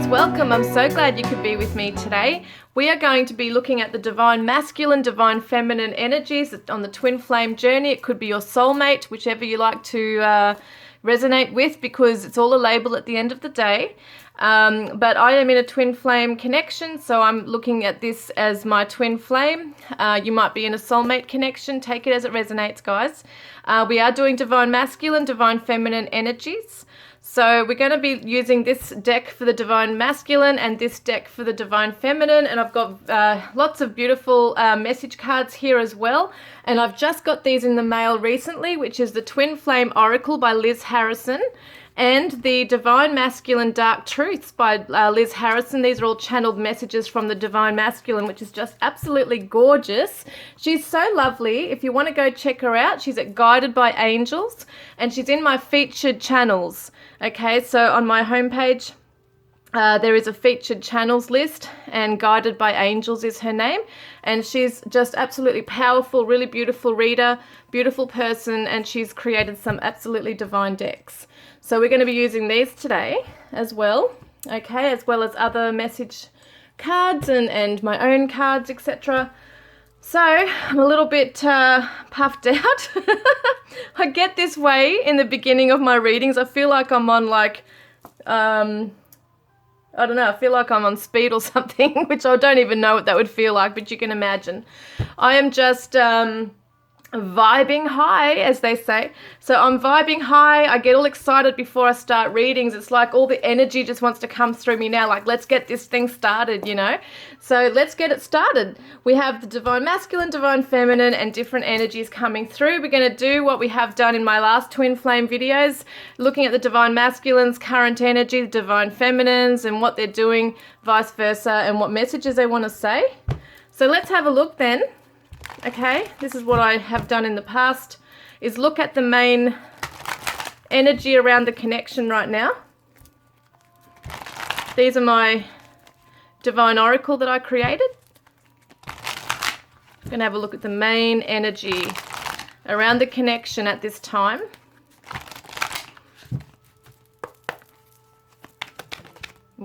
guys, welcome. I'm so glad you could be with me today. We are going to be looking at the divine masculine, divine feminine energies on the twin flame journey. It could be your soulmate, whichever you like to resonate with, because it's all a label at the end of the day. But I am in a twin flame connection, so I'm looking at this as my twin flame. You might be in a soulmate connection. Take it as it resonates, guys. We are doing divine masculine, divine feminine energies. So we're going to be using this deck for the divine masculine and this deck for the divine feminine. And I've got lots of beautiful message cards here as well. And I've just got these in the mail recently, which is the Twin Flame Oracle by Liz Harrison and the Divine Masculine Dark Truths by Liz Harrison. These are all channeled messages from the Divine Masculine, which is just absolutely gorgeous. She's so lovely. If you want to go check her out, she's at Guided by Angels, and she's in my featured channels. Okay, so on my homepage, there is a featured channels list, and Guided by Angels is her name. And she's just absolutely powerful, really beautiful reader, beautiful person, and she's created some absolutely divine decks. So we're going to be using these today as well, okay, as well as other message cards and my own cards, etc. So I'm a little bit puffed out. I get this way in the beginning of my readings. I feel like I'm on I don't know, I feel like I'm on speed or something, which I don't even know what that would feel like, but you can imagine. I am just vibing high, as they say. So I'm vibing high. I get all excited before I start readings. It's like all the energy just wants to come through me now, like let's get this thing started, you know. So let's get it started. We have the divine masculine, divine feminine, and different energies coming through. We're going to do what we have done in my last twin flame videos, looking at the divine masculines, current energy, the divine feminines, and what they're doing, vice versa, and what messages they want to say. So let's have a look then. Okay, this is what I have done in the past, is look at the main energy around the connection right now. These are my divine oracle that I created. I'm going to have a look at the main energy around the connection at this time.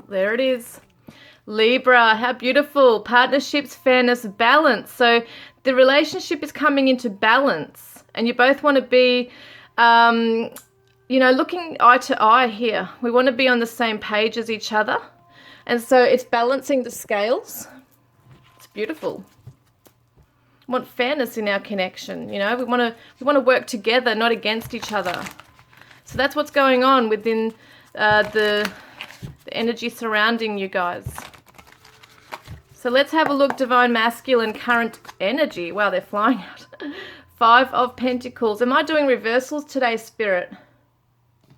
There it is. Libra, how beautiful. Partnerships, fairness, balance. So the relationship is coming into balance, and you both want to be, looking eye to eye here. We want to be on the same page as each other. And so it's balancing the scales. It's beautiful. We want fairness in our connection. You know, we want to work together, not against each other. So that's what's going on within the energy surrounding you guys. So let's have a look, divine masculine current energy. Wow, they're flying out. 5 of Pentacles. Am I doing reversals today, Spirit?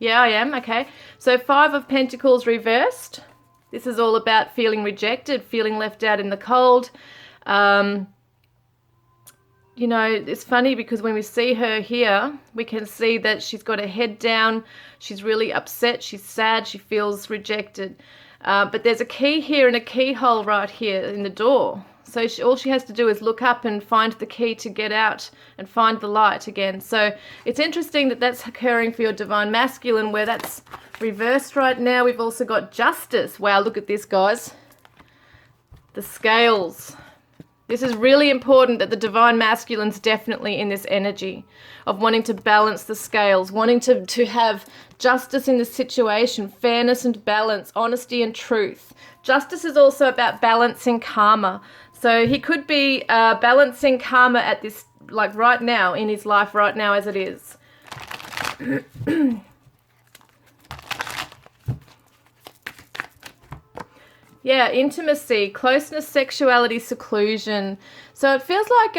Yeah, I am. Okay. So 5 of Pentacles reversed. This is all about feeling rejected, feeling left out in the cold. It's funny because when we see her here, we can see that she's got her head down. She's really upset. She's sad. She feels rejected. But there's a key here and a keyhole right here in the door. So all she has to do is look up and find the key to get out and find the light again. So it's interesting that that's occurring for your divine masculine, where that's reversed right now. We've also got justice. Wow, look at this, guys. The scales. This is really important, that the divine masculine's definitely in this energy of wanting to balance the scales, wanting to have justice in the situation, fairness and balance, honesty and truth. Justice is also about balancing karma. So he could be balancing karma at this, like right now, in his life right now as it is. Yeah, intimacy, closeness, sexuality, seclusion. So it feels like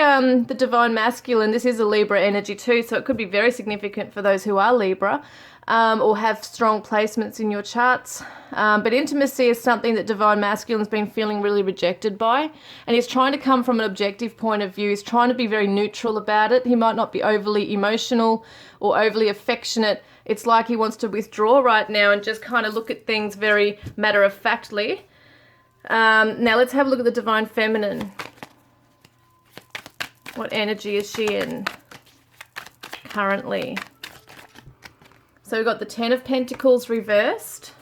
the divine masculine, this is a Libra energy too, so it could be very significant for those who are Libra or have strong placements in your charts. But intimacy is something that divine masculine's been feeling really rejected by, and he's trying to come from an objective point of view. He's trying to be very neutral about it. He might not be overly emotional or overly affectionate. It's like he wants to withdraw right now and just kind of look at things very matter-of-factly. Now let's have a look at the divine feminine. What energy is she in currently? So we've got the 10 of Pentacles reversed.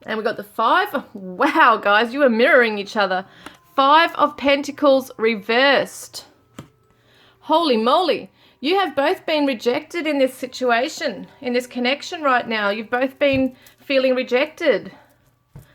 And we got the 5. Wow, guys, you are mirroring each other. 5 of Pentacles reversed. Holy moly. You have both been rejected in this situation, in this connection right now. You've both been feeling rejected.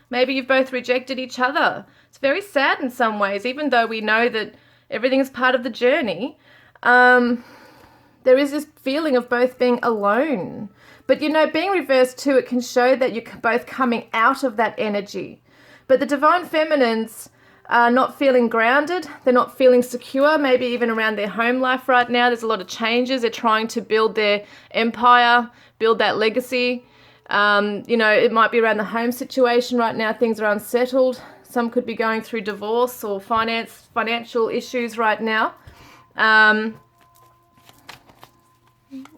Maybe you've both rejected each other. It's very sad in some ways, even though we know that everything is part of the journey. There is this feeling of both being alone. But, you know, being reversed too, it can show that you're both coming out of that energy. But the Divine Feminines are not feeling grounded. They're not feeling secure, maybe even around their home life right now. There's a lot of changes. They're trying to build their empire, build that legacy. You know, it might be around the home situation right now. Things are unsettled. Some could be going through divorce or financial issues right now. A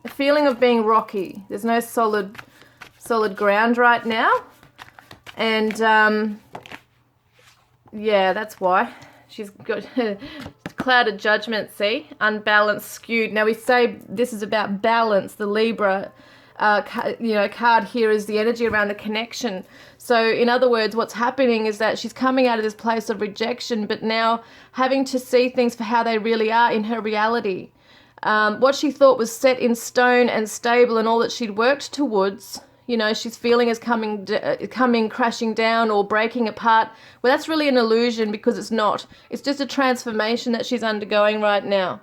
feeling of being rocky. There's no solid ground right now. And yeah, that's why. She's got clouded judgment, see? Unbalanced, skewed. Now we say this is about balance. The Libra card here is the energy around the connection. So in other words, what's happening is that she's coming out of this place of rejection, but now having to see things for how they really are in her reality. What she thought was set in stone and stable and all that she'd worked towards, you know, she's feeling is coming crashing down or breaking apart. Well, that's really an illusion, because it's not. It's just a transformation that she's undergoing right now.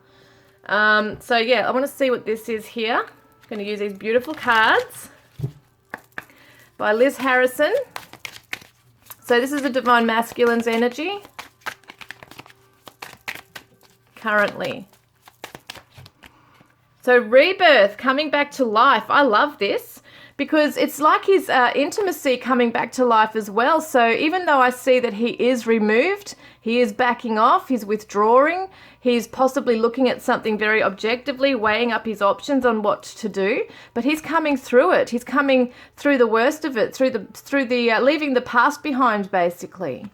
So yeah, I want to see what this is here. I'm going to use these beautiful cards by Liz Harrison. So this is the Divine Masculine's energy currently. So rebirth, coming back to life. I love this because it's like his intimacy coming back to life as well. So even though I see that he is removed, he is backing off, he's withdrawing, he's possibly looking at something very objectively, weighing up his options on what to do, but he's coming through it. He's coming through the worst of it, through the leaving the past behind, basically.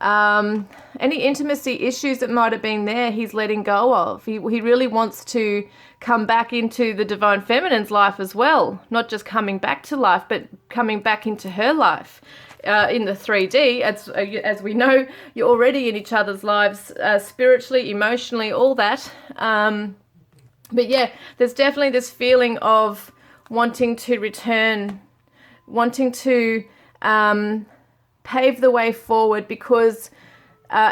Any intimacy issues that might have been there, he's letting go of. He really wants to come back into the Divine Feminine's life as well. Not just coming back to life, but coming back into her life in the 3D. As we know, you're already in each other's lives spiritually, emotionally, all that. But yeah, there's definitely this feeling of wanting to return, wanting to pave the way forward, because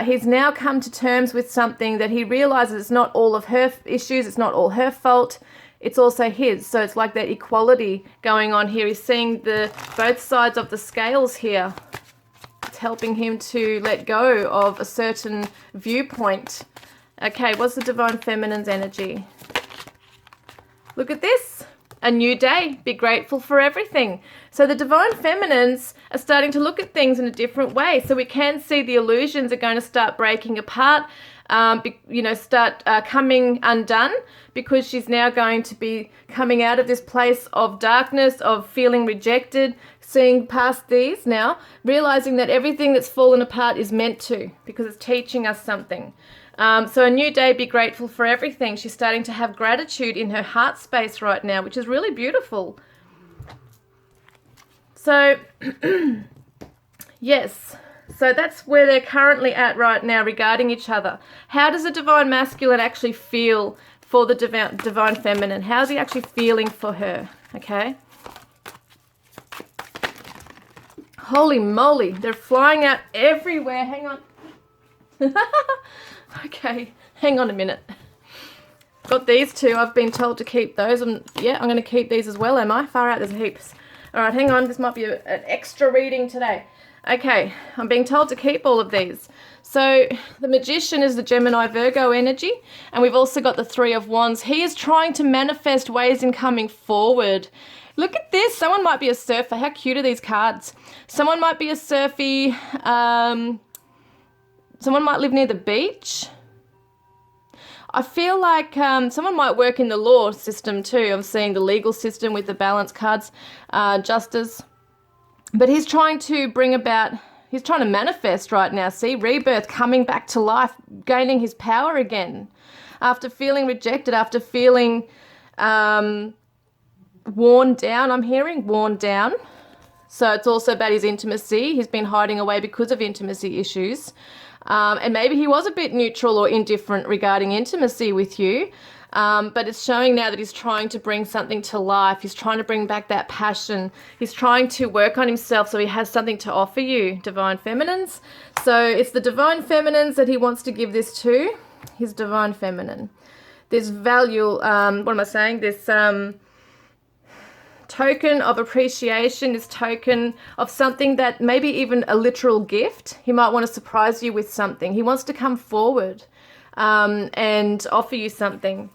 he's now come to terms with something that he realizes it's not all of her issues, it's not all her fault, it's also his. So it's like that equality going on here. He's seeing both sides of the scales here. It's helping him to let go of a certain viewpoint. Okay, what's the Divine Feminine's energy? Look at this. A new day. Be grateful for everything. So the Divine Feminines are starting to look at things in a different way. So we can see the illusions are going to start breaking apart, start coming undone, because she's now going to be coming out of this place of darkness, of feeling rejected, seeing past these now, realizing that everything that's fallen apart is meant to, because it's teaching us something. So a new day, be grateful for everything. She's starting to have gratitude in her heart space right now, which is really beautiful. So, yes. So that's where they're currently at right now regarding each other. How does the Divine Masculine actually feel for the Divine Feminine? How's he actually feeling for her? Okay. Holy moly. They're flying out everywhere. Hang on. Okay, hang on a minute. Got these two. I've been told to keep those. I'm going to keep these as well, am I? Far out, there's heaps. All right, hang on. This might be an extra reading today. Okay, I'm being told to keep all of these. So the Magician is the Gemini Virgo energy, and we've also got the Three of Wands. He is trying to manifest ways in coming forward. Look at this. Someone might be a surfer. How cute are these cards? Someone might be a surfy... Someone might live near the beach. I feel like someone might work in the law system too. I'm seeing the legal system with the balance cards, justice. But he's trying to he's trying to manifest right now. See, rebirth, coming back to life, gaining his power again. After feeling rejected, after feeling worn down, I'm hearing worn down. So it's also about his intimacy. He's been hiding away because of intimacy issues. And maybe he was a bit neutral or indifferent regarding intimacy with you. But it's showing now that he's trying to bring something to life. He's trying to bring back that passion. He's trying to work on himself so he has something to offer you, Divine Feminines. So it's the Divine Feminines that he wants to give this to, his Divine Feminine. This value, what am I saying? This token of appreciation, this token of something that maybe even a literal gift. He might want to surprise you with something. He wants to come forward and offer you something.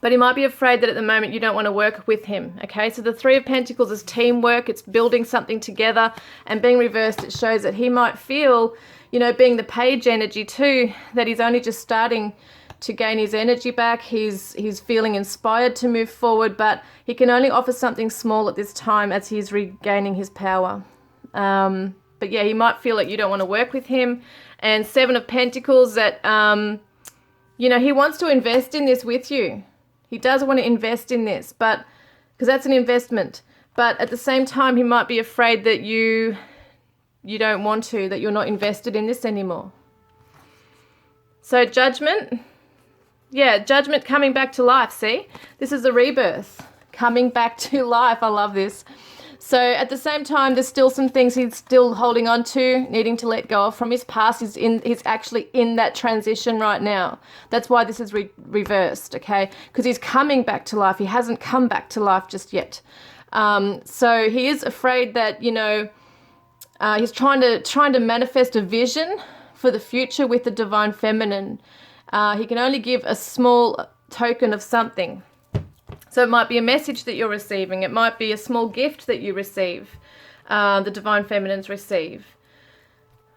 But he might be afraid that at the moment you don't want to work with him, okay? So the Three of Pentacles is teamwork. It's building something together. And being reversed, it shows that he might feel, you know, being the page energy too, that he's only just starting to gain his energy back. He's feeling inspired to move forward, but he can only offer something small at this time as he's regaining his power. But yeah, he might feel like you don't want to work with him. And Seven of Pentacles, that, you know, he wants to invest in this with you. He does want to invest in this, but because that's an investment. But at the same time, he might be afraid that you don't want to, that you're not invested in this anymore. So Judgment. Yeah, Judgment coming back to life, see? This is a rebirth, coming back to life. I love this. So at the same time, there's still some things he's still holding on to, needing to let go of from his past. He's actually in that transition right now. That's why this is reversed, okay? Because he's coming back to life. He hasn't come back to life just yet. So he is afraid that, you know, he's trying to manifest a vision for the future with the Divine Feminine. He can only give a small token of something. So it might be a message that you're receiving. It might be a small gift that you receive, the Divine Feminines receive.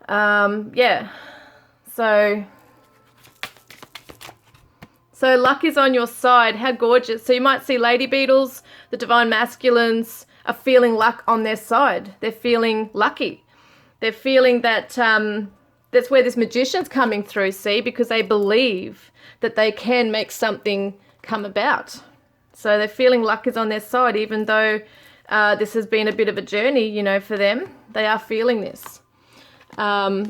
Yeah. So luck is on your side. How gorgeous. So you might see Lady Beetles, the Divine Masculines are feeling luck on their side. They're feeling lucky. They're feeling that that's where this Magician's coming through, see, because they believe that they can make something come about. So they're feeling luck is on their side, even though this has been a bit of a journey, you know, for them. They are feeling this. Yeah,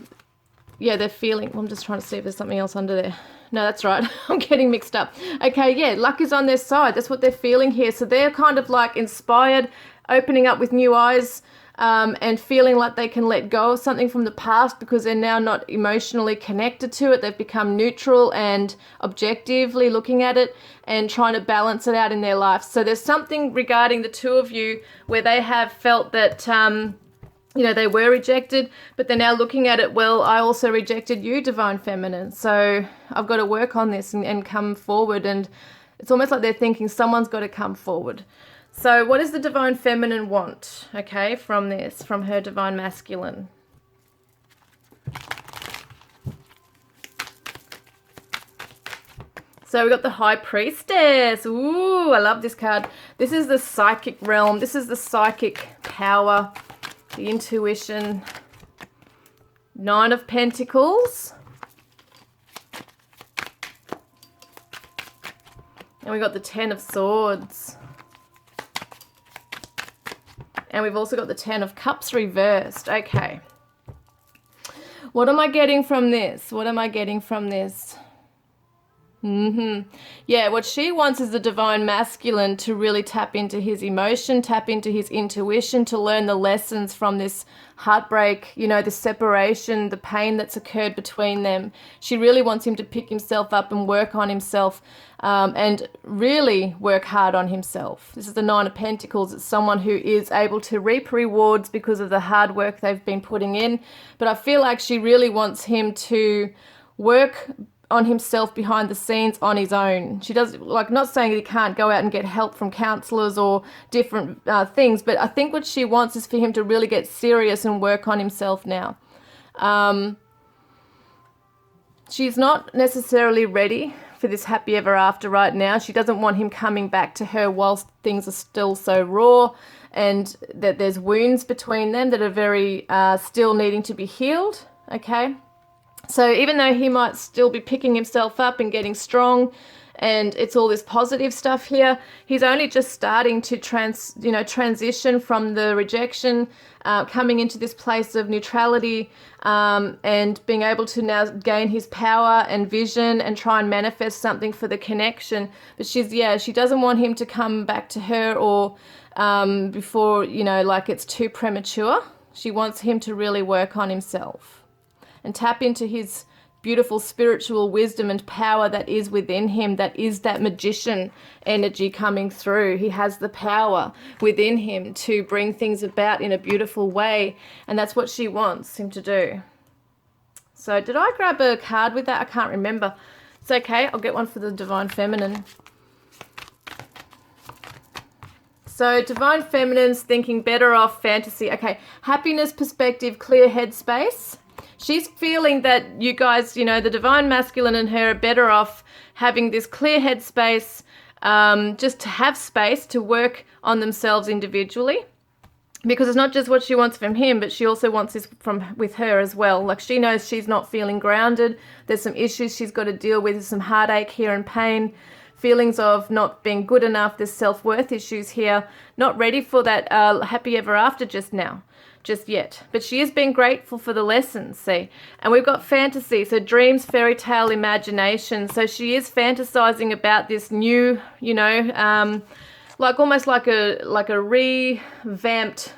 they're feeling... I'm just trying to see if there's something else under there. No, that's right. I'm getting mixed up. Okay, yeah, luck is on their side. That's what they're feeling here. So they're kind of like inspired, opening up with new eyes, and feeling like they can let go of something from the past because they're now not emotionally connected to it. They've become neutral and objectively looking at it and trying to balance it out in their life. So there's something regarding the two of you where they have felt that, you know, they were rejected, but they're now looking at it, well, I also rejected you, Divine Feminine. So I've got to work on this and come forward. And it's almost like they're thinking someone's got to come forward. So what does the Divine Feminine want, okay, from this, from her Divine Masculine? So we've got the High Priestess. Ooh, I love this card. This is the psychic realm. This is the psychic power, the intuition. Nine of Pentacles. And we got the Ten of Swords. And we've also got the Ten of Cups reversed. Okay. What am I getting from this? What am I getting from this? Yeah, what she wants is the Divine Masculine to really tap into his emotion, tap into his intuition, to learn the lessons from this heartbreak, you know, the separation, the pain that's occurred between them. She really wants him to pick himself up and work on himself, and really work hard on himself. This is the Nine of Pentacles. It's someone who is able to reap rewards because of the hard work they've been putting in. But I feel like she really wants him to work on himself behind the scenes on his own. She does, like, not saying that he can't go out and get help from counselors or different things, but I think what she wants is for him to really get serious and work on himself now. She's not necessarily ready for this happy ever after right now. She doesn't want him coming back to her whilst things are still so raw and that there's wounds between them that are very still needing to be healed, okay? So even though he might still be picking himself up and getting strong and it's all this positive stuff here. He's only just starting to transition from the rejection, coming into this place of neutrality, and being able to now gain his power and vision and try and manifest something for the connection. But she doesn't want him to come back to her or before, like it's too premature. She wants him to really work on himself and tap into his beautiful spiritual wisdom and power that is within him, that is that magician energy coming through. He has the power within him to bring things about in a beautiful way, and that's what she wants him to do. So did I grab a card with that? I can't remember. It's okay, I'll get one for the Divine Feminine. So Divine Feminine's thinking better off fantasy. Okay, happiness, perspective, clear headspace. She's feeling that you guys, the Divine Masculine and her are better off having this clear headspace, just to have space to work on themselves individually. Because it's not just what she wants from him, but she also wants this with her as well. Like, she knows she's not feeling grounded. There's some issues she's got to deal with. There's some heartache here and pain. Feelings of not being good enough. There's self-worth issues here. Not ready for that happy ever after just yet. But she is being grateful for the lessons, see. And we've got fantasy, so dreams, fairy tale, imagination. So she is fantasizing about this new, almost like a revamped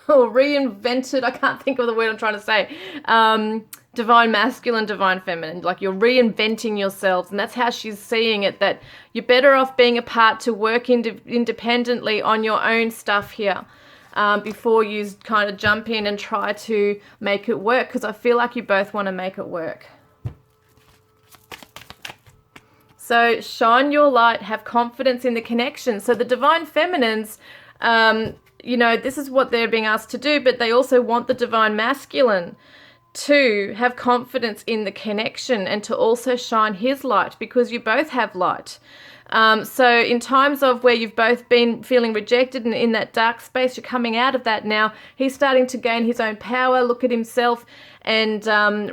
or reinvented, I can't think of the word I'm trying to say, Divine Masculine, Divine Feminine. Like, you're reinventing yourselves, and that's how she's seeing it, that you're better off being apart to work independently on your own stuff here. Before you kind of jump in and try to make it work, because I feel like you both want to make it work. So shine your light, have confidence in the connection. So the Divine Feminines, this is what they're being asked to do, but they also want the Divine Masculine to have confidence in the connection and to also shine his light, because you both have light. So in times of where you've both been feeling rejected and in that dark space, you're coming out of that now. He's starting to gain his own power, look at himself, and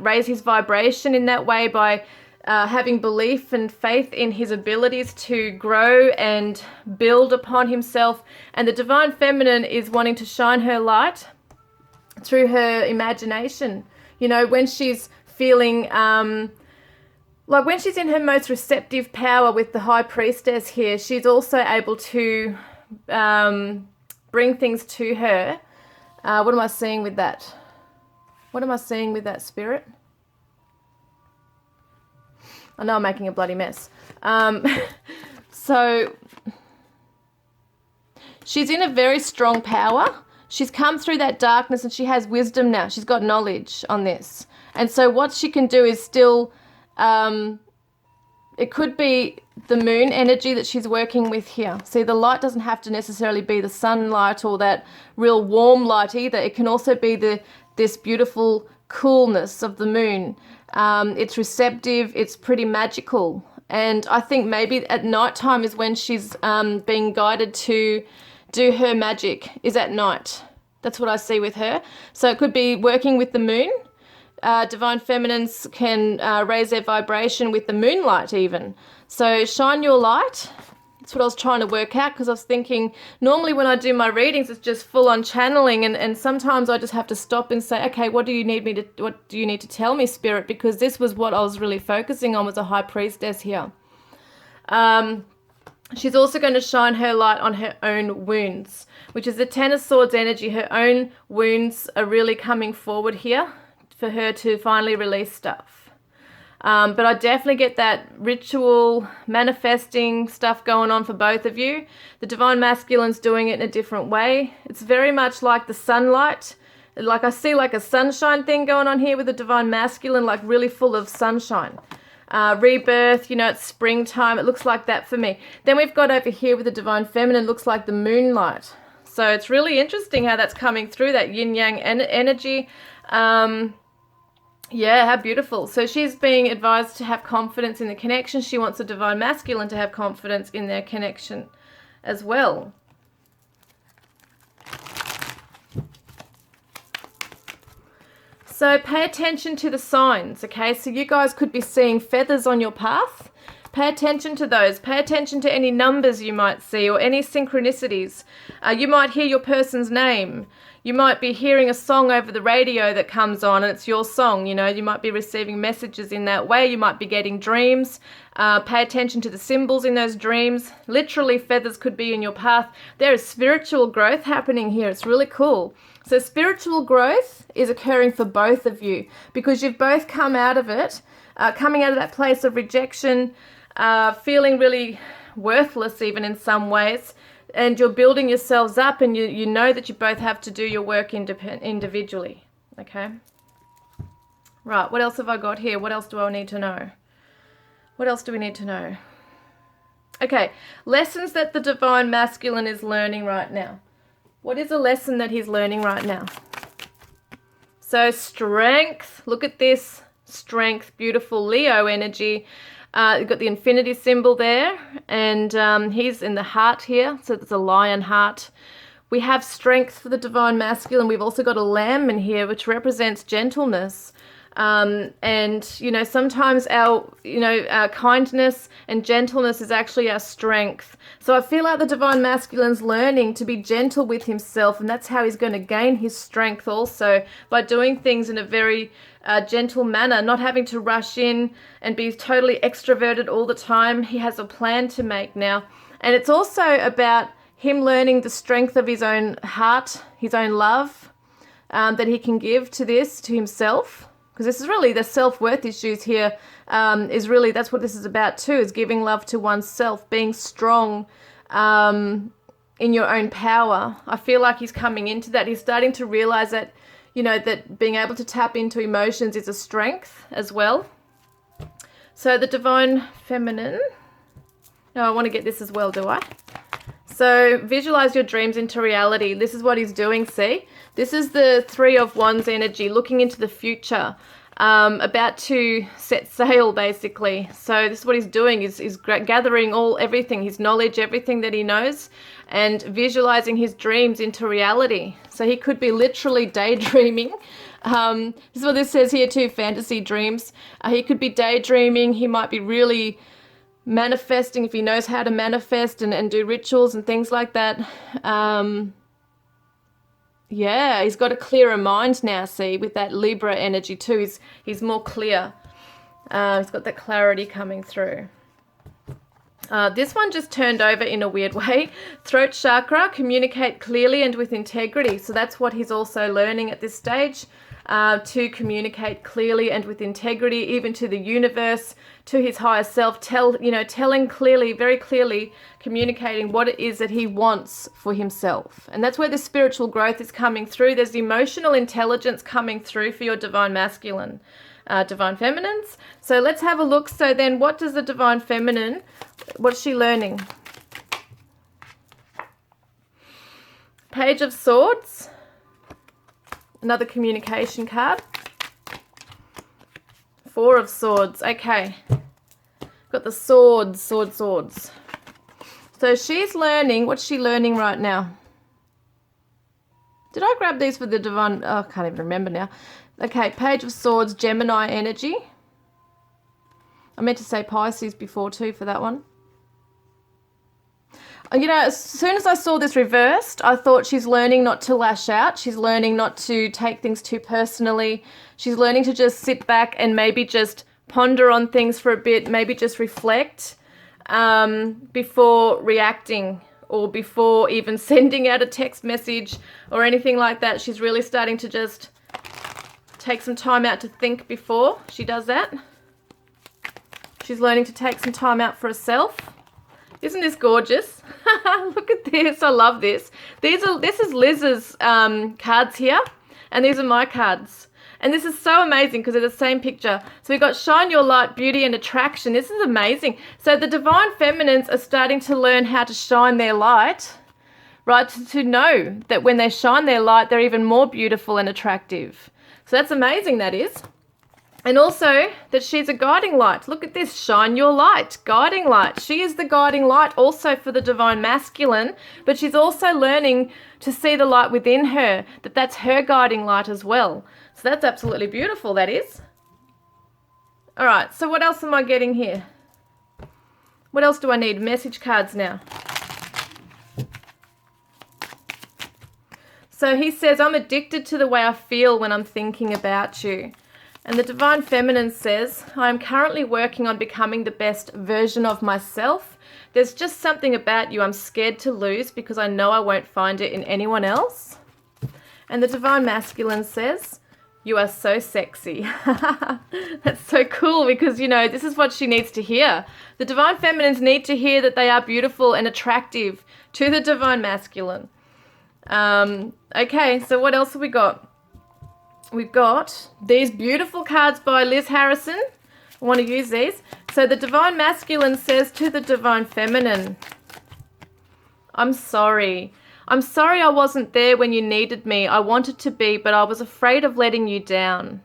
raise his vibration in that way by having belief and faith in his abilities to grow and build upon himself. And the Divine Feminine is wanting to shine her light through her imagination. When she's feeling... like when she's in her most receptive power with the High Priestess here, she's also able to bring things to her. What am I seeing with that? What am I seeing with that, Spirit? I know I'm making a bloody mess. So she's in a very strong power. She's come through that darkness and she has wisdom now. She's got knowledge on this. And so what she can do is still... it could be the moon energy that she's working with here. See, the light doesn't have to necessarily be the sunlight or that real warm light either. It can also be this beautiful coolness of the moon. It's receptive, it's pretty magical. And I think maybe at nighttime is when she's being guided to do her magic, is at night. That's what I see with her. So it could be working with the moon. Divine Feminines can raise their vibration with the moonlight even. So shine your light. That's what I was trying to work out, because I was thinking normally when I do my readings it's just full on channeling, and sometimes I just have to stop and say, okay, what do you need to tell me, Spirit? Because this was what I was really focusing on, was a High Priestess here. She's also going to shine her light on her own wounds, which is the Ten of Swords energy. Her own wounds are really coming forward here for her to finally release stuff. But I definitely get that ritual manifesting stuff going on for both of you. The Divine Masculine's doing it in a different way. It's very much like the sunlight. Like, I see like a sunshine thing going on here with the Divine Masculine, like really full of sunshine. Rebirth, it's springtime. It looks like that for me. Then we've got over here with the Divine Feminine, looks like the moonlight. So it's really interesting how that's coming through, that yin-yang energy. Yeah, how beautiful. So she's being advised to have confidence in the connection. She wants the Divine Masculine to have confidence in their connection as well. So pay attention to the signs, okay? So you guys could be seeing feathers on your path. Pay attention to those. Pay attention to any numbers you might see or any synchronicities. You might hear your person's name. You might be hearing a song over the radio that comes on and it's your song. You know, you might be receiving messages in that way. You might be getting dreams. Pay attention to the symbols in those dreams. Literally, feathers could be in your path. There is spiritual growth happening here. It's really cool. So spiritual growth is occurring for both of you because you've both come out of it, coming out of that place of rejection, feeling really worthless even in some ways, and you're building yourselves up, and you know that you both have to do your work individually. Okay, right, what else have I got here? What else do I need to know? What else do we need to know? Okay, lessons that the divine masculine is learning right now. What is a lesson that he's learning right now? So strength, look at this, strength, beautiful Leo energy. You've got the infinity symbol there, and he's in the heart here, so there's a lion heart. We have strength for the divine masculine. We've also got a lamb in here, which represents gentleness. And, you know, sometimes our kindness and gentleness is actually our strength. So I feel like the divine masculine's learning to be gentle with himself, and that's how he's going to gain his strength also, by doing things in a very gentle manner, not having to rush in and be totally extroverted all the time. He has a plan to make now. And it's also about him learning the strength of his own heart, his own love, that he can give to himself. Because this is really the self-worth issues here, that's what this is about too, is giving love to oneself, being strong in your own power. I feel like he's coming into that. He's starting to realize that, you know, that being able to tap into emotions is a strength as well. So the divine feminine. No, I want to get this as well, do I? So visualize your dreams into reality. This is what he's doing, see? This is the Three of Wands energy, looking into the future, about to set sail, basically. So this is what he's doing, is gathering everything, his knowledge, everything that he knows, and visualizing his dreams into reality. So he could be literally daydreaming. This is what this says here too, fantasy dreams. He could be daydreaming. He might be really manifesting if he knows how to manifest and do rituals and things like that. Yeah, he's got a clearer mind now, see, with that Libra energy too. He's more clear. He's got that clarity coming through. This one just turned over in a weird way. Throat chakra, communicate clearly and with integrity. So that's what he's also learning at this stage, to communicate clearly and with integrity, even to the universe, to his higher self, telling clearly, very clearly, communicating what it is that he wants for himself. And that's where the spiritual growth is coming through. There's emotional intelligence coming through for your divine masculine, divine feminines. So let's have a look. So then what does the divine feminine, what's she learning? Page of Swords, another communication card. Four of Swords, okay. Got the swords. So she's learning, what's she learning right now? Did I grab these for the divine, I can't even remember now. Okay, Page of Swords, Gemini energy. I meant to say Pisces before too for that one. You know, as soon as I saw this reversed, I thought she's learning not to lash out. She's learning not to take things too personally. She's learning to just sit back and maybe just ponder on things for a bit, maybe just reflect before reacting or before even sending out a text message or anything like that. She's really starting to just take some time out to think before she does that. She's learning to take some time out for herself. Isn't this gorgeous? Look at this. I love this. This is Liz's cards here, and these are my cards. And this is so amazing because they're the same picture. So we've got shine your light, beauty and attraction. This is amazing. So the divine feminines are starting to learn how to shine their light, right? To know that when they shine their light, they're even more beautiful and attractive. So that's amazing, that is. And also that she's a guiding light. Look at this, shine your light, guiding light. She is the guiding light also for the divine masculine, but she's also learning to see the light within her, that's her guiding light as well. So that's absolutely beautiful, that is. All right, so what else am I getting here? What else do I need? Message cards now. So he says, I'm addicted to the way I feel when I'm thinking about you. And the Divine Feminine says, I am currently working on becoming the best version of myself. There's just something about you I'm scared to lose because I know I won't find it in anyone else. And the Divine Masculine says, you are so sexy. That's so cool because, you know, this is what she needs to hear. The Divine Feminines need to hear that they are beautiful and attractive to the Divine Masculine. Okay, so what else have we got? We've got these beautiful cards by Liz Harrison. I want to use these. So the Divine Masculine says to the Divine Feminine, I'm sorry. I'm sorry I wasn't there when you needed me. I wanted to be, but I was afraid of letting you down.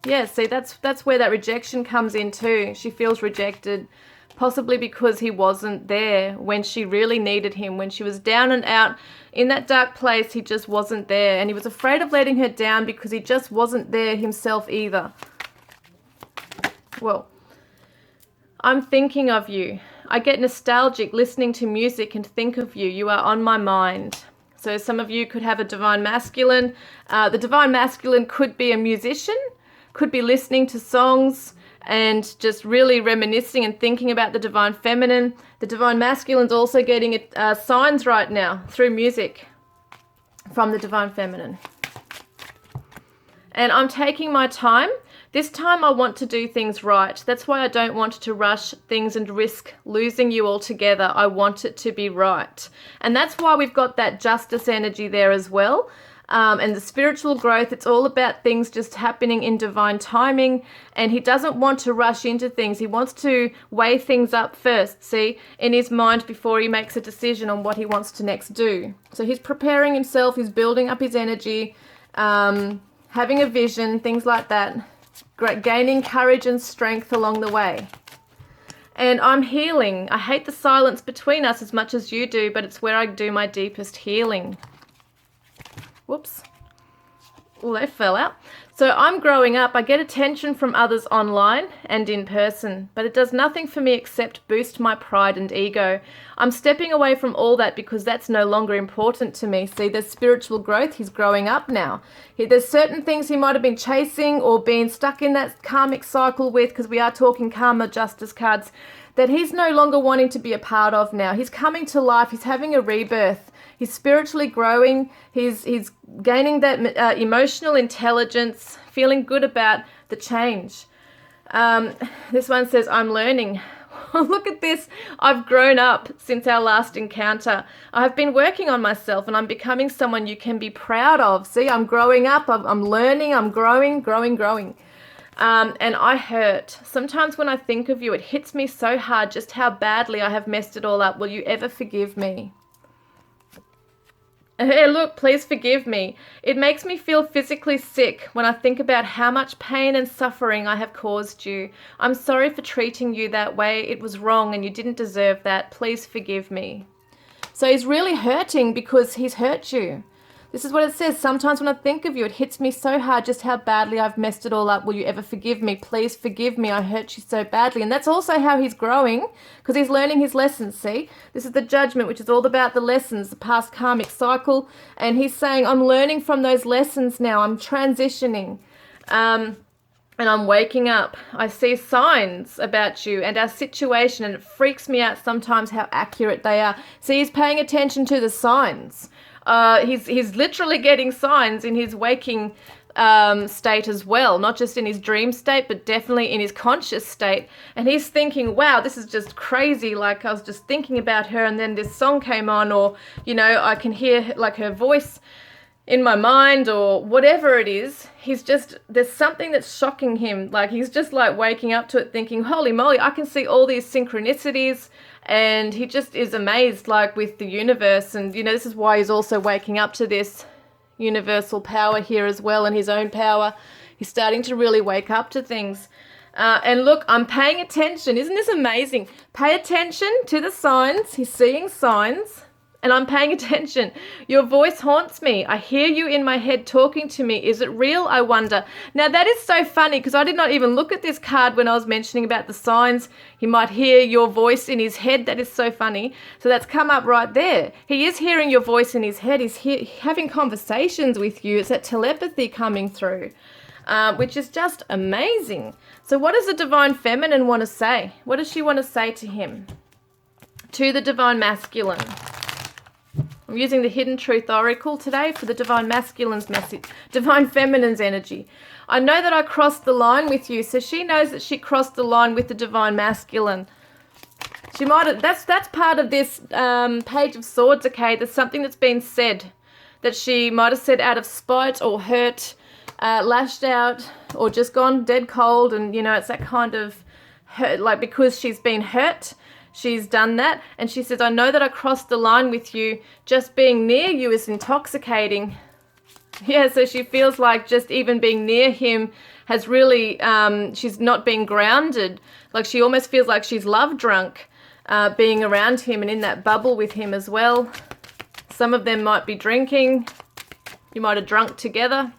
Yeah, see, that's where that rejection comes in too. She feels rejected, possibly because he wasn't there when she really needed him. When she was down and out in that dark place, he just wasn't there. And he was afraid of letting her down because he just wasn't there himself either. Well, I'm thinking of you. I get nostalgic listening to music and think of you. You are on my mind. So some of you could have a Divine Masculine. The Divine Masculine could be a musician, could be listening to songs and just really reminiscing and thinking about the Divine Feminine. The Divine Masculine's also getting signs right now through music from the Divine Feminine. And I'm taking my time. This time I want to do things right. That's why I don't want to rush things and risk losing you altogether. I want it to be right. And that's why we've got that justice energy there as well. And the spiritual growth, it's all about things just happening in divine timing. And he doesn't want to rush into things. He wants to weigh things up first, see, in his mind before he makes a decision on what he wants to next do. So he's preparing himself, he's building up his energy, having a vision, things like that. Gaining courage and strength along the way. And I'm healing. I hate the silence between us as much as you do, but it's where I do my deepest healing. Whoops. Oh, they fell out. So I'm growing up. I get attention from others online and in person, but it does nothing for me except boost my pride and ego. I'm stepping away from all that because that's no longer important to me. See, there's spiritual growth. He's growing up now. There's certain things he might have been chasing or been stuck in that karmic cycle with, because we are talking karma justice cards, that he's no longer wanting to be a part of now. He's coming to life. He's having a rebirth. He's spiritually growing. He's gaining that emotional intelligence, feeling good about the change. This one says, I'm learning. Look at this. I've grown up since our last encounter. I've been working on myself and I'm becoming someone you can be proud of. See, I'm growing up. I'm learning. I'm growing. And I hurt. Sometimes when I think of you, it hits me so hard just how badly I have messed it all up. Will you ever forgive me? Hey, look, please forgive me. It makes me feel physically sick when I think about how much pain and suffering I have caused you. I'm sorry for treating you that way. It was wrong and you didn't deserve that. Please forgive me. So he's really hurting because he's hurt you. This is what it says. Sometimes when I think of you, it hits me so hard just how badly I've messed it all up. Will you ever forgive me? Please forgive me. I hurt you so badly. And that's also how he's growing, because he's learning his lessons, see? This is the judgment, which is all about the lessons, the past karmic cycle. And he's saying, I'm learning from those lessons now. I'm transitioning. And I'm waking up. I see signs about you and our situation, and it freaks me out sometimes how accurate they are. See, he's paying attention to the signs. He's literally getting signs in his waking state as well, not just in his dream state, but definitely in his conscious state. And he's thinking, wow, this is just crazy. Like, I was just thinking about her and then this song came on, or, you know, I can hear like her voice in my mind, or whatever it is. There's something that's shocking him. Like, he's just like waking up to it thinking, holy moly, I can see all these synchronicities. And he just is amazed, like, with the universe. And, you know, this is why he's also waking up to this universal power here as well, and his own power. He's starting to really wake up to things. And look, I'm paying attention. Isn't this amazing? Pay attention to the signs. He's seeing signs. And I'm paying attention. Your voice haunts me. I hear you in my head talking to me. Is it real, I wonder? Now, that is so funny because I did not even look at this card when I was mentioning about the signs. He might hear your voice in his head. That is so funny. So that's come up right there. He is hearing your voice in his head. He's having conversations with you. It's that telepathy coming through, which is just amazing. So what does the Divine Feminine want to say? What does she want to say to him? To the Divine Masculine. I'm using the Hidden Truth Oracle today for the Divine Masculine's message, Divine Feminine's energy. I know that I crossed the line with you, so she knows that she crossed the line with the Divine Masculine. She might have, that's part of this Page of Swords, okay? There's something that's been said that she might have said out of spite or hurt, lashed out, or just gone dead cold, and, you know, it's that kind of hurt, like because she's been hurt. She's done that, and she says, I know that I crossed the line with you. Just being near you is intoxicating. Yeah, so she feels like just even being near him has really, she's not being grounded. Like she almost feels like she's love drunk being around him and in that bubble with him as well. Some of them might be drinking. You might have drunk together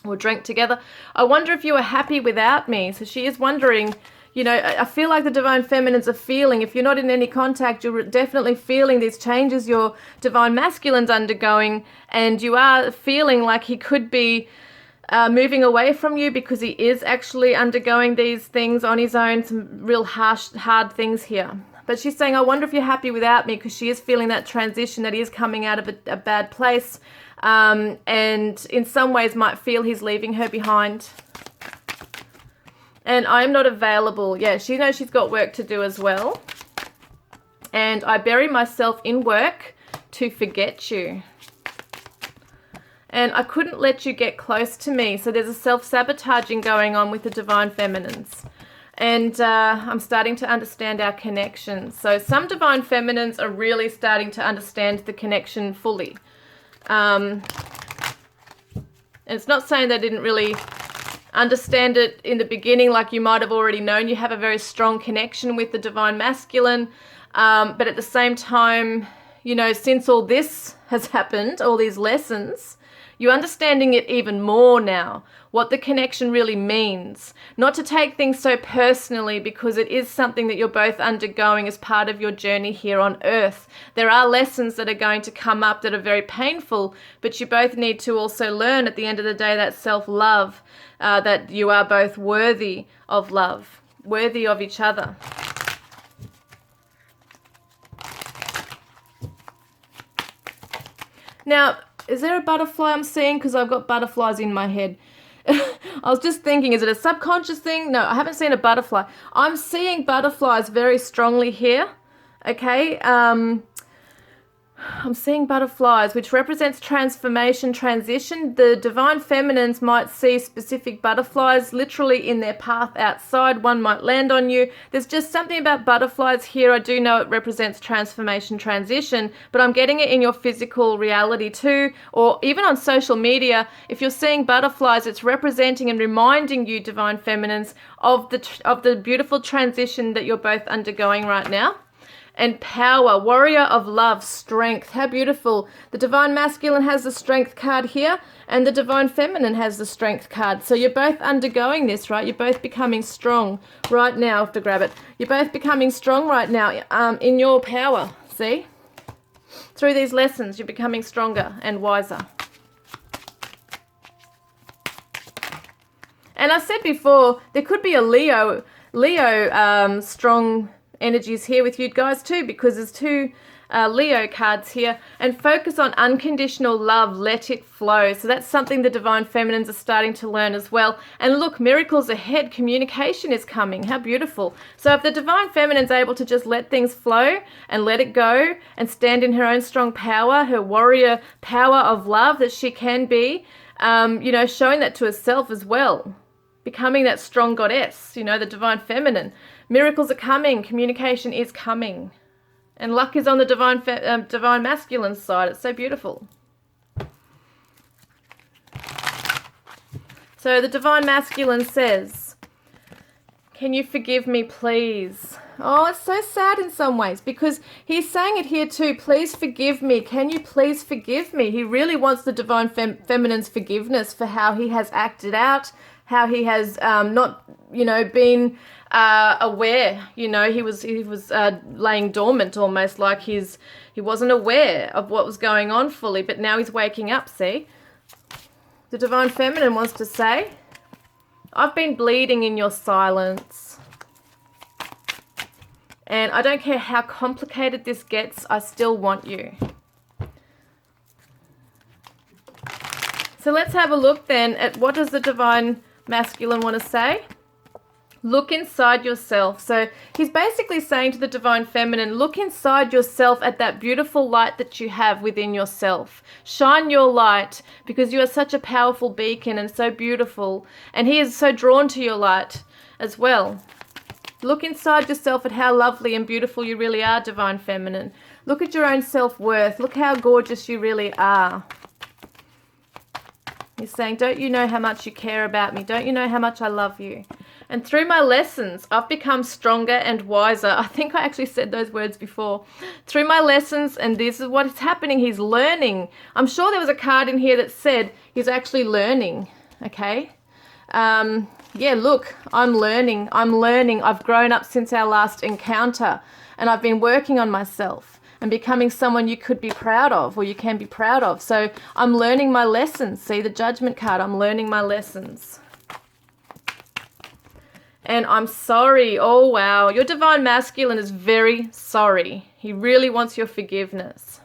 or drank together. I wonder if you were happy without me. So she is wondering, you know, I feel like the Divine Feminines are feeling, if you're not in any contact, you're definitely feeling these changes your Divine Masculine's undergoing, and you are feeling like he could be moving away from you because he is actually undergoing these things on his own, some real harsh, hard things here. But she's saying, I wonder if you're happy without me, because she is feeling that transition, that he is coming out of a bad place, and in some ways might feel he's leaving her behind. And I'm not available. Yeah, she knows she's got work to do as well. And I bury myself in work to forget you. And I couldn't let you get close to me. So there's a self-sabotaging going on with the Divine Feminines. And I'm starting to understand our connection. So some Divine Feminines are really starting to understand the connection fully. And it's not saying they didn't really understand it in the beginning, like you might have already known. You have a very strong connection with the Divine Masculine, but at the same time, you know, since all this has happened, all these lessons, you're understanding it even more now, what the connection really means. Not to take things so personally, because it is something that you're both undergoing as part of your journey here on Earth. There are lessons that are going to come up that are very painful, but you both need to also learn at the end of the day that self-love, that you are both worthy of love, worthy of each other. Now, is there a butterfly I'm seeing? Because I've got butterflies in my head. I was just thinking, is it a subconscious thing? No, I haven't seen a butterfly. I'm seeing butterflies very strongly here. Okay, I'm seeing butterflies, which represents transformation, transition. The Divine Feminines might see specific butterflies literally in their path outside. One might land on you. There's just something about butterflies here. I do know it represents transformation, transition, but I'm getting it in your physical reality too, or even on social media. If you're seeing butterflies, it's representing and reminding you, Divine Feminines, of the beautiful transition that you're both undergoing right now. And power, warrior of love, strength. How beautiful. The Divine Masculine has the strength card here, and the Divine Feminine has the strength card. So you're both undergoing this, right? You're both becoming strong right now. I have to grab it. You're both becoming strong right now in your power, see? Through these lessons, you're becoming stronger and wiser. And I said before, there could be a Leo strong energies here with you guys too, because there's two Leo cards here. And focus on unconditional love, let it flow. So that's something the Divine Feminines are starting to learn as well. And look, miracles ahead, communication is coming. How beautiful. So if the Divine Feminine's able to just let things flow and let it go and stand in her own strong power, her warrior power of love that she can be, you know, showing that to herself as well, becoming that strong goddess, you know, the Divine Feminine. Miracles are coming. Communication is coming. And luck is on the Divine Masculine side. It's so beautiful. So the Divine Masculine says, can you forgive me, please? Oh, it's so sad in some ways because he's saying it here too. Please forgive me. Can you please forgive me? He really wants the divine feminine's forgiveness for how he has acted out, how he has not, been aware. He was laying dormant, almost like he wasn't aware of what was going on fully, but now he's waking up. See, the divine feminine wants to say, I've been bleeding in your silence. And I don't care how complicated this gets, I still want you. So let's have a look then at what does the divine masculine want to say? Look inside yourself. So he's basically saying to the divine feminine, look inside yourself at that beautiful light that you have within yourself. Shine your light because you are such a powerful beacon and so beautiful. And he is so drawn to your light as well. Look inside yourself at how lovely and beautiful you really are, divine feminine. Look at your own self-worth. Look how gorgeous you really are. He's saying, don't you know how much you care about me? Don't you know how much I love you? And through my lessons, I've become stronger and wiser. I think I actually said those words before. Through my lessons, and this is what is happening. He's learning. I'm sure there was a card in here that said he's actually learning. Okay? Yeah, look, I'm learning. I've grown up since our last encounter, and I've been working on myself and becoming someone you could be proud of, or you can be proud of. So I'm learning my lessons. See the Judgment card? I'm learning my lessons. And I'm sorry. Oh, wow. Your divine masculine is very sorry. He really wants your forgiveness.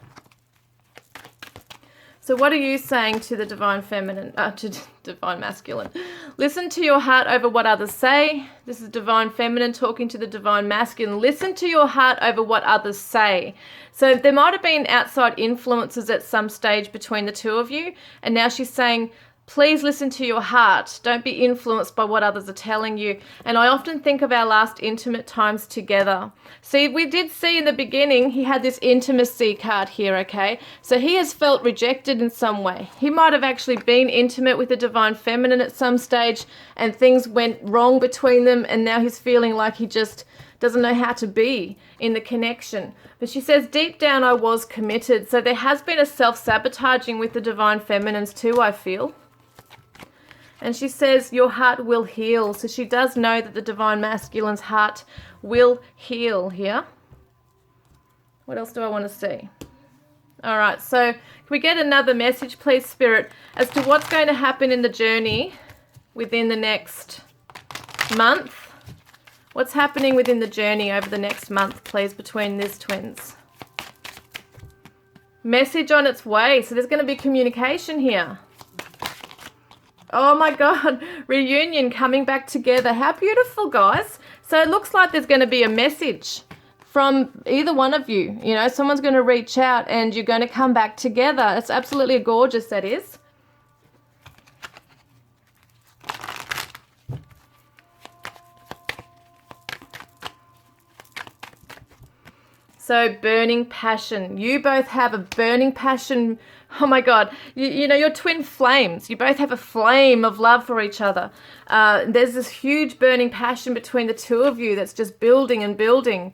So what are you saying to the divine feminine, to divine masculine? Listen to your heart over what others say. This is divine feminine talking to the divine masculine. Listen to your heart over what others say. So there might have been outside influences at some stage between the two of you. And now she's saying, please listen to your heart. Don't be influenced by what others are telling you. And I often think of our last intimate times together. See, we did see in the beginning, he had this intimacy card here, okay? So he has felt rejected in some way. He might have actually been intimate with the divine feminine at some stage and things went wrong between them, and now he's feeling like he just doesn't know how to be in the connection. But she says, deep down I was committed. So there has been a self-sabotaging with the divine feminines too, I feel. And she says, your heart will heal. So she does know that the divine masculine's heart will heal here. What else do I want to see? All right, so can we get another message, please, Spirit, as to what's going to happen in the journey within the next month? What's happening within the journey over the next month, please, between these twins? Message on its way. So there's going to be communication here. Oh my God, reunion, coming back together. How beautiful, guys. So it looks like there's going to be a message from either one of you. You know, someone's going to reach out and you're going to come back together. It's absolutely gorgeous, that is. So burning passion. You both have a burning passion. Oh my God, you know, you're twin flames. You both have a flame of love for each other. There's this huge burning passion between the two of you that's just building and building.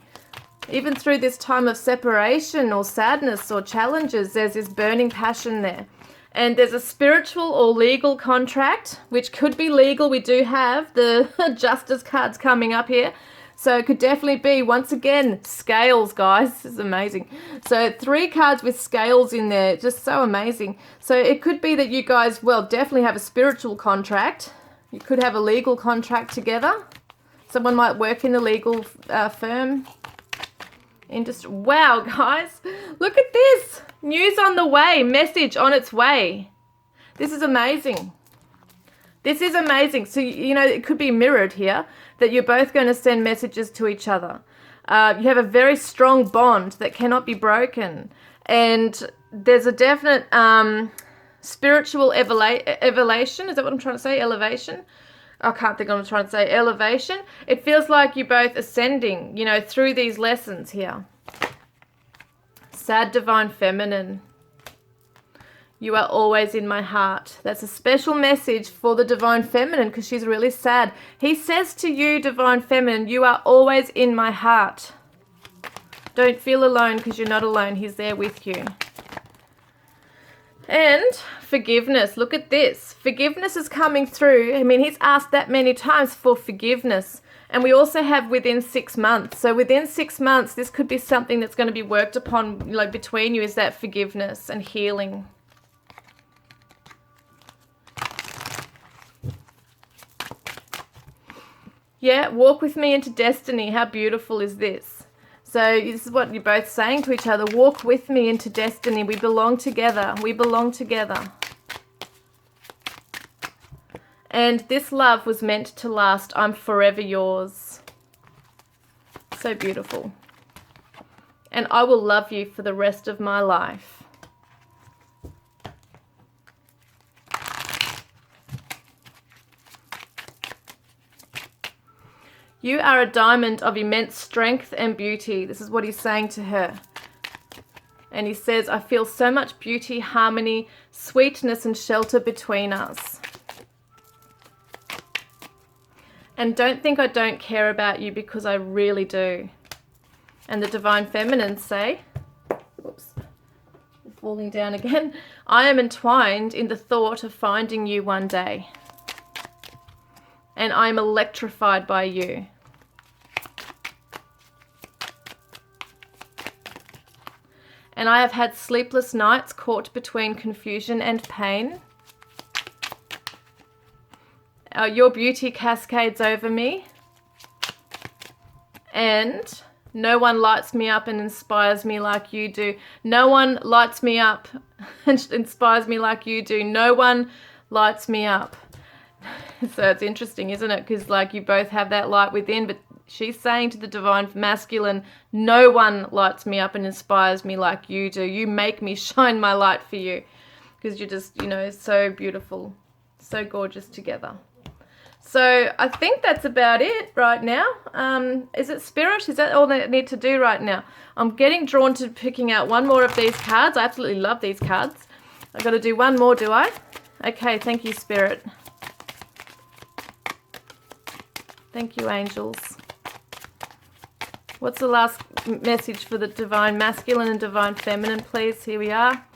Even through this time of separation or sadness or challenges, there's this burning passion there. And there's a spiritual or legal contract, which could be legal. We do have the justice cards coming up here. So it could definitely be, once again, scales, guys. This is amazing. So 3 cards with scales in there, just so amazing. So it could be that you guys, well, definitely have a spiritual contract. You could have a legal contract together. Someone might work in the legal firm industry. Wow, guys, look at this. News on the way, message on its way. This is amazing. This is amazing. So, you know, it could be mirrored here, that you're both going to send messages to each other. You have a very strong bond that cannot be broken. And there's a definite spiritual elevation. Is that what I'm trying to say? Elevation? I can't think what I'm trying to say. Elevation. It feels like you're both ascending, you know, through these lessons here. Sad divine feminine. You are always in my heart. That's a special message for the Divine Feminine because she's really sad. He says to you, Divine Feminine, you are always in my heart. Don't feel alone because you're not alone. He's there with you. And forgiveness. Look at this. Forgiveness is coming through. I mean, he's asked that many times for forgiveness. And we also have within 6 months. So within 6 months, this could be something that's going to be worked upon, like between you, is that forgiveness and healing. Yeah, walk with me into destiny. How beautiful is this? So this is what you're both saying to each other. Walk with me into destiny. We belong together. We belong together. And this love was meant to last. I'm forever yours. So beautiful. And I will love you for the rest of my life. You are a diamond of immense strength and beauty. This is what he's saying to her. And he says, I feel so much beauty, harmony, sweetness and shelter between us. And don't think I don't care about you because I really do. And the Divine Feminines say, whoops, falling down again. I am entwined in the thought of finding you one day. And I'm electrified by you. And I have had sleepless nights caught between confusion and pain. Your beauty cascades over me. And no one lights me up and inspires me like you do. No one lights me up and inspires me like you do. No one lights me up. So it's interesting, isn't it? Because like you both have that light within, but she's saying to the Divine Masculine, no one lights me up and inspires me like you do. You make me shine my light for you because you're just, you know, so beautiful, so gorgeous together. So I think that's about it right now. Is it Spirit? Is that all they need to do right now? I'm getting drawn to picking out one more of these cards. I absolutely love these cards. I've got to do one more, do I? Okay, thank you, Spirit. Thank you, angels. What's the last message for the Divine Masculine and Divine Feminine, please? Here we are.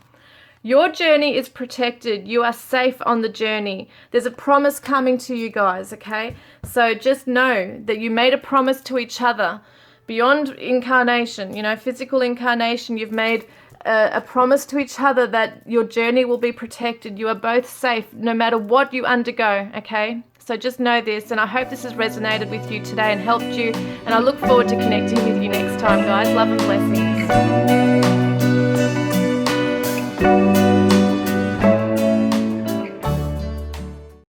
Your journey is protected. You are safe on the journey. There's a promise coming to you guys, okay? So just know that you made a promise to each other beyond incarnation, you know, physical incarnation. You've made a promise to each other that your journey will be protected. You are both safe no matter what you undergo, okay? So just know this, and I hope this has resonated with you today and helped you, and I look forward to connecting with you next time, guys. Love and blessings.